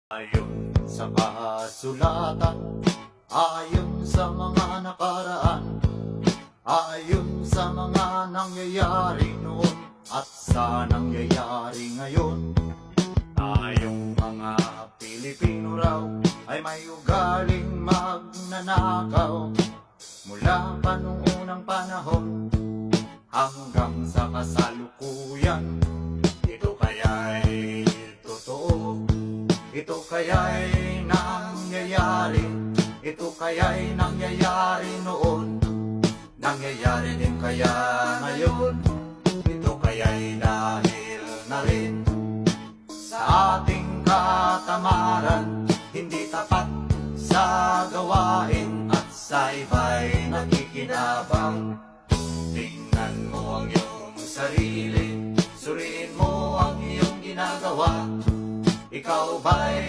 Ayon sa kasulatan, ayon sa mga nakaraan, ayon sa mga nangyayari noon at sa nangyayari ngayon, tayong mga Pilipino raw ay may ugaling magnanakaw mula pa noong unang panahon hanggang sa kasalukuyan. Ito kaya'y totoo, ito kaya'y nangyayari, ito kaya'y nangyayari noon, nangyayari din kaya ngayon. Ito kaya'y dahil na rin sa ating katamaran, hindi tapat sa gawain at sa iba'y nakikinabang. Tingnan mo ang iyong sarili, suriin mo ang iyong ginagawa. Ikaw ba'y